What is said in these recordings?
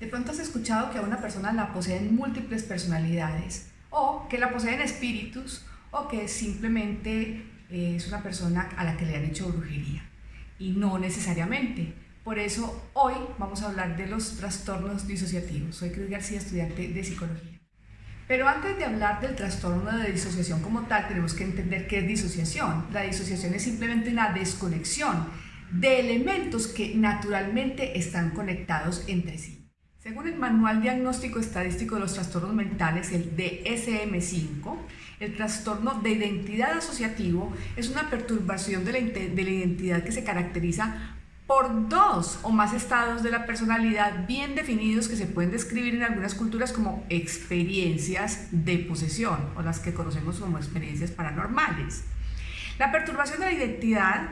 De pronto has escuchado que a una persona la poseen múltiples personalidades, o que la poseen espíritus, o que simplemente es una persona a la que le han hecho brujería. Y no necesariamente. Por eso hoy vamos a hablar de los trastornos disociativos. Soy Cris García, estudiante de psicología. Pero antes de hablar del trastorno de disociación como tal, tenemos que entender qué es disociación. La disociación es simplemente una desconexión de elementos que naturalmente están conectados entre sí. Según el Manual Diagnóstico Estadístico de los Trastornos Mentales, el DSM-5, el trastorno de identidad asociativo es una perturbación de la identidad que se caracteriza por dos o más estados de la personalidad bien definidos que se pueden describir en algunas culturas como experiencias de posesión, o las que conocemos como experiencias paranormales. La perturbación de la identidad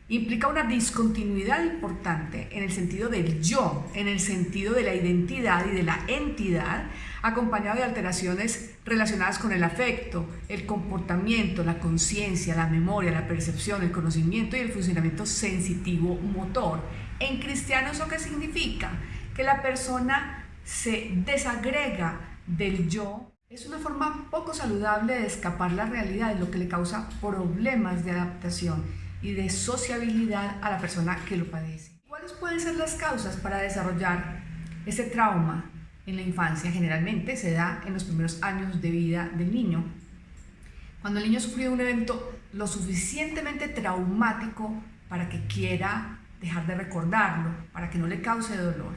implica una discontinuidad importante en el sentido del yo, en el sentido de la identidad y de la entidad, acompañado de alteraciones relacionadas con el afecto, el comportamiento, la conciencia, la memoria, la percepción, el conocimiento y el funcionamiento sensitivo-motor. En cristiano, ¿eso qué significa? Que la persona se desagrega del yo. Es una forma poco saludable de escapar la realidad, lo que le causa problemas de adaptación y de sociabilidad a la persona que lo padece. ¿Cuáles pueden ser las causas para desarrollar este trauma en la infancia? Generalmente se da en los primeros años de vida del niño. Cuando el niño ha sufrido un evento lo suficientemente traumático para que quiera dejar de recordarlo, para que no le cause dolor.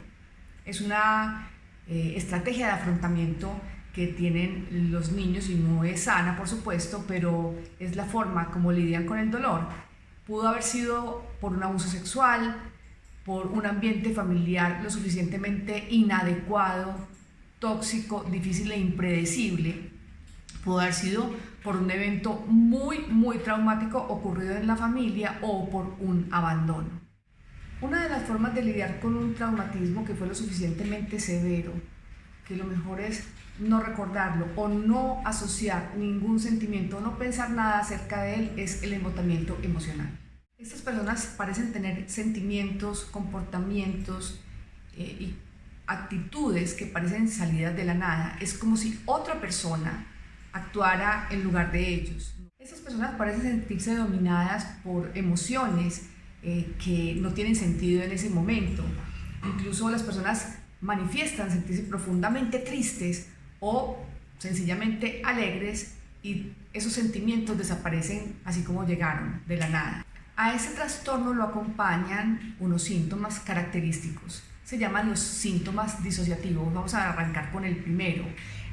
Es una estrategia de afrontamiento que tienen los niños y no es sana, por supuesto, pero es la forma como lidian con el dolor. Pudo haber sido por un abuso sexual, por un ambiente familiar lo suficientemente inadecuado, tóxico, difícil e impredecible. Pudo haber sido por un evento muy traumático ocurrido en la familia o por un abandono. Una de las formas de lidiar con un traumatismo que fue lo suficientemente severo, que lo mejor es no recordarlo o no asociar ningún sentimiento o no pensar nada acerca de él, es el embotamiento emocional. Estas personas parecen tener sentimientos, comportamientos y actitudes que parecen salidas de la nada. Es como si otra persona actuara en lugar de ellos. Estas personas parecen sentirse dominadas por emociones que no tienen sentido en ese momento. Incluso las personas manifiestan sentirse profundamente tristes o sencillamente alegres, y esos sentimientos desaparecen así como llegaron, de la nada. A ese trastorno lo acompañan unos síntomas característicos. Se llaman los síntomas disociativos. Vamos a arrancar con el primero.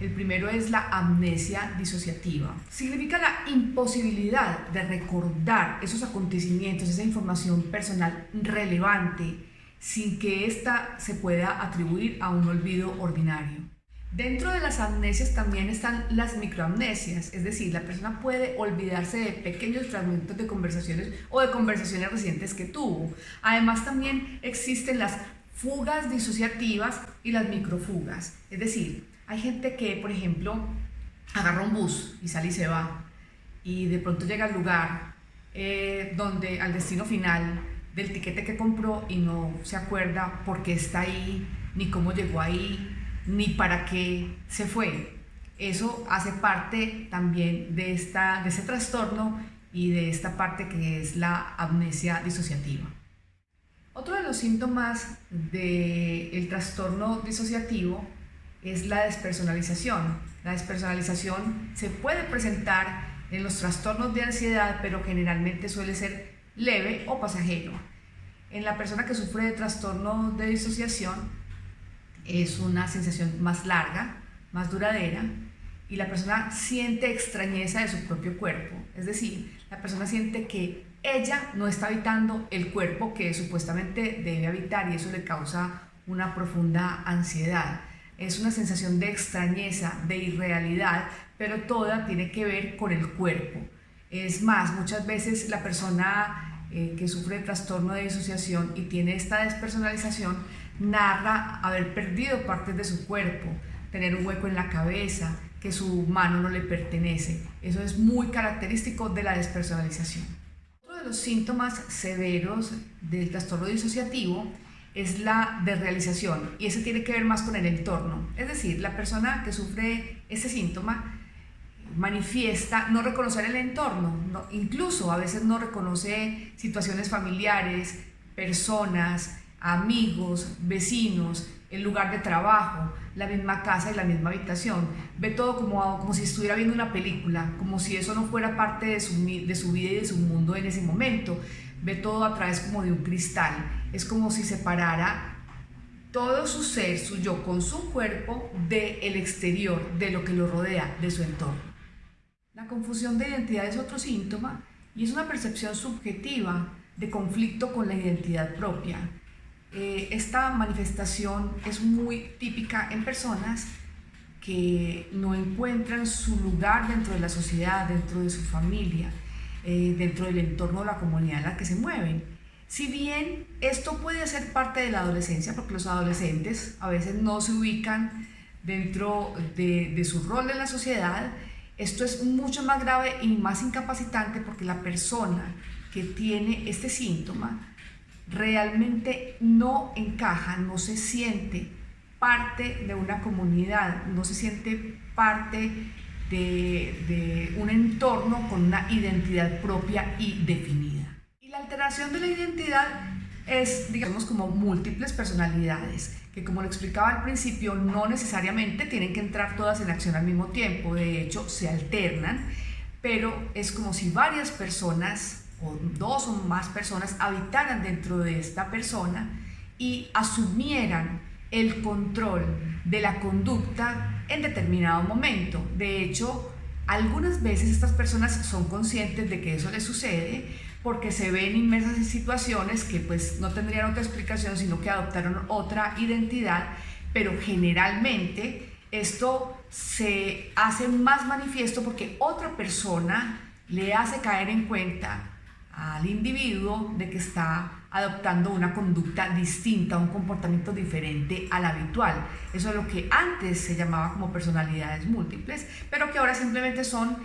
El primero es la amnesia disociativa. Significa la imposibilidad de recordar esos acontecimientos, esa información personal relevante, sin que ésta se pueda atribuir a un olvido ordinario. Dentro de las amnesias también están las microamnesias, es decir, la persona puede olvidarse de pequeños fragmentos de conversaciones o de conversaciones recientes que tuvo. Además, también existen las fugas disociativas y las microfugas, es decir, hay gente que, por ejemplo, agarra un bus y sale y se va, y de pronto llega al lugar al destino final del tiquete que compró y no se acuerda por qué está ahí, ni cómo llegó ahí, ni para qué se fue. Eso hace parte también de ese trastorno y de esta parte que es la amnesia disociativa. Otro de los síntomas del trastorno disociativo es la despersonalización. La despersonalización se puede presentar en los trastornos de ansiedad, pero generalmente suele ser leve o pasajero. En la persona que sufre de trastorno de disociación es una sensación más larga, más duradera, y la persona siente extrañeza de su propio cuerpo. Es decir, la persona siente que ella no está habitando el cuerpo que supuestamente debe habitar, y eso le causa una profunda ansiedad. Es una sensación de extrañeza, de irrealidad, pero toda tiene que ver con el cuerpo. Es más, muchas veces la persona que sufre de trastorno de disociación y tiene esta despersonalización narra haber perdido partes de su cuerpo, tener un hueco en la cabeza, que su mano no le pertenece. Eso es muy característico de la despersonalización. Otro de los síntomas severos del trastorno disociativo es la desrealización y ese tiene que ver más con el entorno. Es decir, la persona que sufre ese síntoma manifiesta no reconocer el entorno, incluso a veces no reconoce situaciones familiares, personas, amigos, vecinos, el lugar de trabajo, la misma casa y la misma habitación. Ve todo como si estuviera viendo una película, como si eso no fuera parte de su vida y de su mundo en ese momento. Ve todo a través como de un cristal. Es como si separara todo su ser, su yo, con su cuerpo del exterior, de lo que lo rodea, de su entorno. La confusión de identidad es otro síntoma y es una percepción subjetiva de conflicto con la identidad propia. Esta manifestación es muy típica en personas que no encuentran su lugar dentro de la sociedad, dentro de su familia, dentro del entorno de la comunidad en la que se mueven. Si bien esto puede ser parte de la adolescencia, porque los adolescentes a veces no se ubican dentro de su rol en la sociedad, esto es mucho más grave y más incapacitante porque la persona que tiene este síntoma realmente no encaja, no se siente parte de una comunidad, no se siente parte de un entorno con una identidad propia y definida. Y la alteración de la identidad es, digamos, como múltiples personalidades, que como lo explicaba al principio, no necesariamente tienen que entrar todas en acción al mismo tiempo, de hecho se alternan, pero es como si varias personas o dos o más personas habitaran dentro de esta persona y asumieran el control de la conducta en determinado momento. De hecho, algunas veces estas personas son conscientes de que eso les sucede porque se ven inmersas en situaciones que pues no tendrían otra explicación sino que adoptaron otra identidad, pero generalmente esto se hace más manifiesto porque otra persona le hace caer en cuenta al individuo de que está adoptando una conducta distinta, un comportamiento diferente al habitual. Eso es lo que antes se llamaba como personalidades múltiples, pero que ahora simplemente son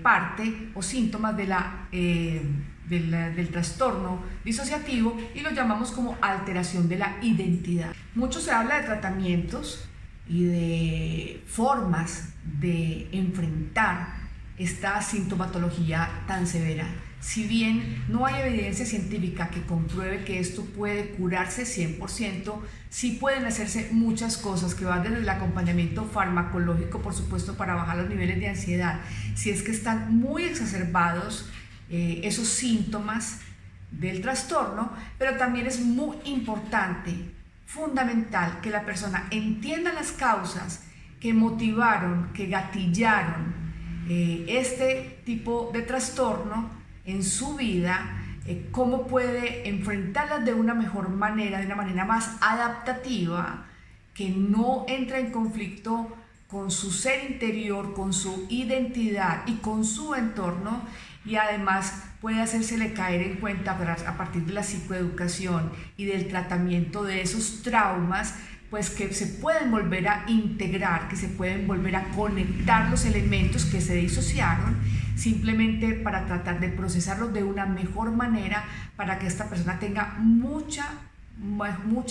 parte o síntomas del trastorno disociativo y lo llamamos como alteración de la identidad. Mucho se habla de tratamientos y de formas de enfrentar esta sintomatología tan severa. Si bien no hay evidencia científica que compruebe que esto puede curarse 100%, sí pueden hacerse muchas cosas que van desde el acompañamiento farmacológico, por supuesto, para bajar los niveles de ansiedad, si es que están muy exacerbados esos síntomas del trastorno, pero también es muy importante, fundamental, que la persona entienda las causas que motivaron, que gatillaron este tipo de trastorno en su vida, cómo puede enfrentarlas de una mejor manera, de una manera más adaptativa, que no entra en conflicto con su ser interior, con su identidad y con su entorno, y además puede hacérsele caer en cuenta a partir de la psicoeducación y del tratamiento de esos traumas, pues que se pueden volver a integrar, que se pueden volver a conectar los elementos que se disociaron, simplemente para tratar de procesarlos de una mejor manera, para que esta persona tenga mucha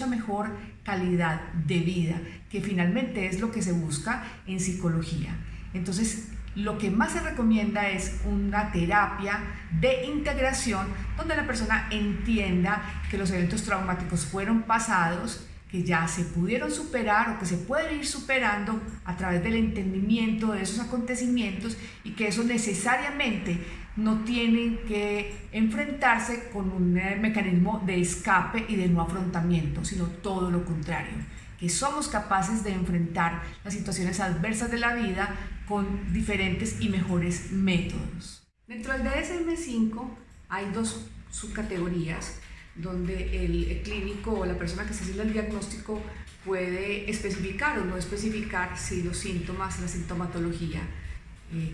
mejor calidad de vida, que finalmente es lo que se busca en psicología. Entonces, lo que más se recomienda es una terapia de integración donde la persona entienda que los eventos traumáticos fueron pasados, que ya se pudieron superar o que se pueden ir superando a través del entendimiento de esos acontecimientos y que eso necesariamente no tiene que enfrentarse con un mecanismo de escape y de no afrontamiento, sino todo lo contrario, que somos capaces de enfrentar las situaciones adversas de la vida con diferentes y mejores métodos. Dentro del DSM-5 hay dos subcategorías donde el clínico o la persona que está haciendo el diagnóstico puede especificar o no especificar si los síntomas, la sintomatología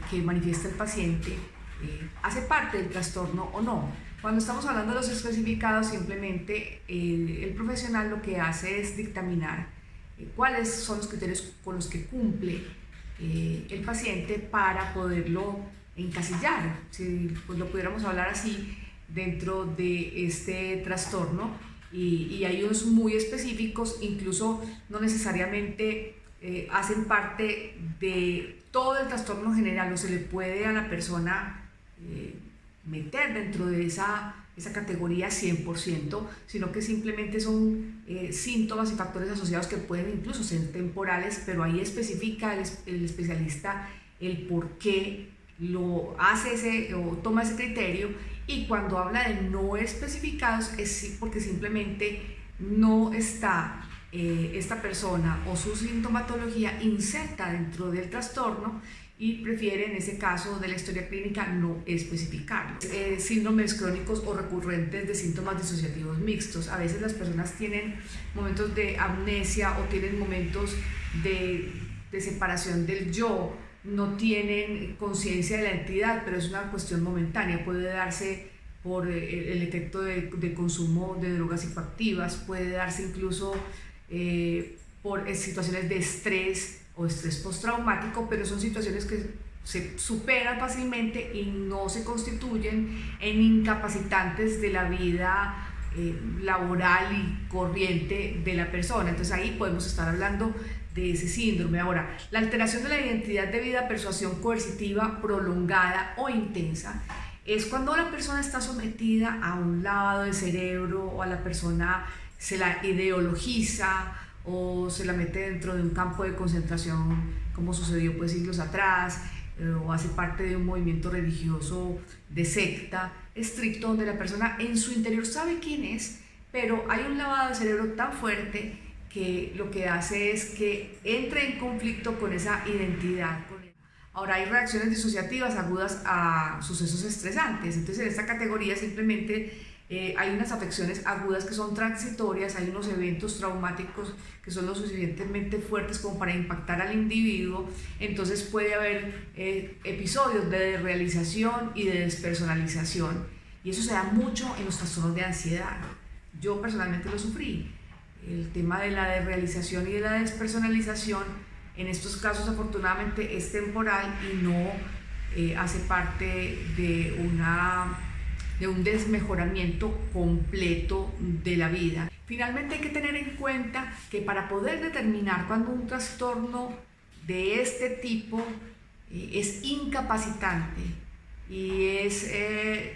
que manifiesta el paciente hace parte del trastorno o no. Cuando estamos hablando de los especificados, simplemente el profesional lo que hace es dictaminar cuáles son los criterios con los que cumple el paciente para poderlo encasillar, si pues lo pudiéramos hablar así, dentro de este trastorno, y hay unos muy específicos, incluso no necesariamente hacen parte de todo el trastorno general, o se le puede a la persona meter dentro de esa categoría 100%, sino que simplemente son síntomas y factores asociados que pueden incluso ser temporales, pero ahí especifica el especialista el por qué lo hace o toma ese criterio, y cuando habla de no especificados es porque simplemente no está esta persona o su sintomatología inserta dentro del trastorno y prefiere en ese caso de la historia clínica no especificarlo. Síndromes crónicos o recurrentes de síntomas disociativos mixtos. A veces las personas tienen momentos de amnesia o tienen momentos de separación del yo, no tienen conciencia de la entidad, pero es una cuestión momentánea, puede darse por el efecto de consumo de drogas psicoactivas, puede darse incluso por situaciones de estrés o estrés postraumático, pero son situaciones que se superan fácilmente y no se constituyen en incapacitantes de la vida laboral y corriente de la persona. Entonces ahí podemos estar hablando de ese síndrome. Ahora, la alteración de la identidad debido a persuasión coercitiva prolongada o intensa es cuando la persona está sometida a un lavado de cerebro, o a la persona se la ideologiza o se la mete dentro de un campo de concentración, como sucedió pues siglos atrás, o hace parte de un movimiento religioso de secta estricto, donde la persona en su interior sabe quién es, pero hay un lavado de cerebro tan fuerte que lo que hace es que entre en conflicto con esa identidad. Ahora, hay reacciones disociativas agudas a sucesos estresantes. Entonces, en esta categoría simplemente hay unas afecciones agudas que son transitorias, hay unos eventos traumáticos que son lo suficientemente fuertes como para impactar al individuo. Entonces puede haber episodios de desrealización y de despersonalización, y eso se da mucho en los trastornos de ansiedad. Yo personalmente lo sufrí. El tema de la desrealización y de la despersonalización en estos casos afortunadamente es temporal y no hace parte de un desmejoramiento completo de la vida. Finalmente hay que tener en cuenta que para poder determinar cuando un trastorno de este tipo es incapacitante y es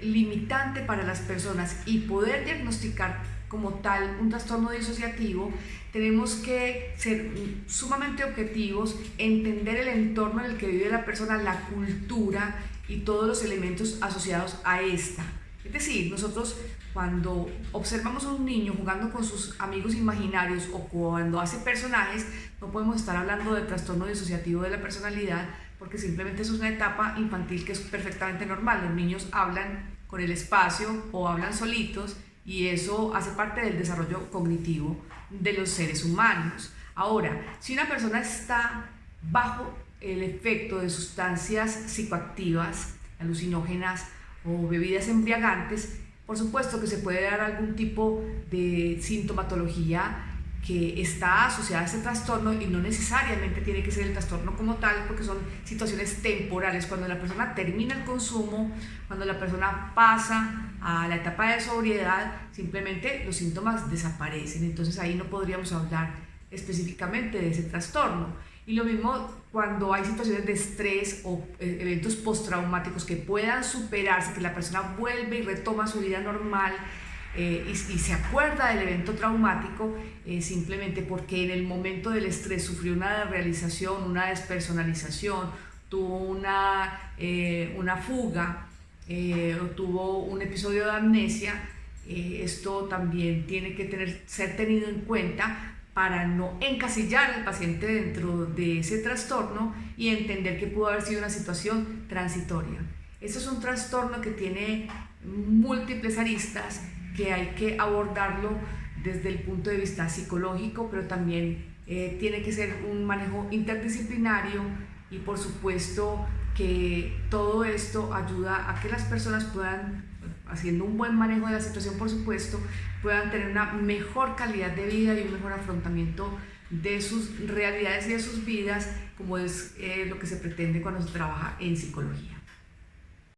limitante para las personas y poder diagnosticar como tal un trastorno disociativo, tenemos que ser sumamente objetivos, entender el entorno en el que vive la persona, la cultura y todos los elementos asociados a esta. Es decir, nosotros cuando observamos a un niño jugando con sus amigos imaginarios o cuando hace personajes, no podemos estar hablando de trastorno disociativo de la personalidad, porque simplemente eso es una etapa infantil que es perfectamente normal. Los niños hablan con el espacio o hablan solitos, y eso hace parte del desarrollo cognitivo de los seres humanos. Ahora, si una persona está bajo el efecto de sustancias psicoactivas, alucinógenas o bebidas embriagantes, por supuesto que se puede dar algún tipo de sintomatología que está asociada a ese trastorno, y no necesariamente tiene que ser el trastorno como tal, porque son situaciones temporales. Cuando la persona termina el consumo, cuando la persona pasa a la etapa de sobriedad, simplemente los síntomas desaparecen. Entonces ahí no podríamos hablar específicamente de ese trastorno. Y lo mismo cuando hay situaciones de estrés o eventos postraumáticos que puedan superarse, que la persona vuelve y retoma su vida normal, y se acuerda del evento traumático simplemente porque en el momento del estrés sufrió una desrealización, una despersonalización, tuvo una fuga o tuvo un episodio de amnesia. Esto también tiene que ser tenido en cuenta para no encasillar al paciente dentro de ese trastorno y entender que pudo haber sido una situación transitoria. Este es un trastorno que tiene múltiples aristas, que hay que abordarlo desde el punto de vista psicológico, pero también tiene que ser un manejo interdisciplinario, y por supuesto que todo esto ayuda a que las personas puedan, haciendo un buen manejo de la situación, por supuesto, puedan tener una mejor calidad de vida y un mejor afrontamiento de sus realidades y de sus vidas, como es lo que se pretende cuando se trabaja en psicología.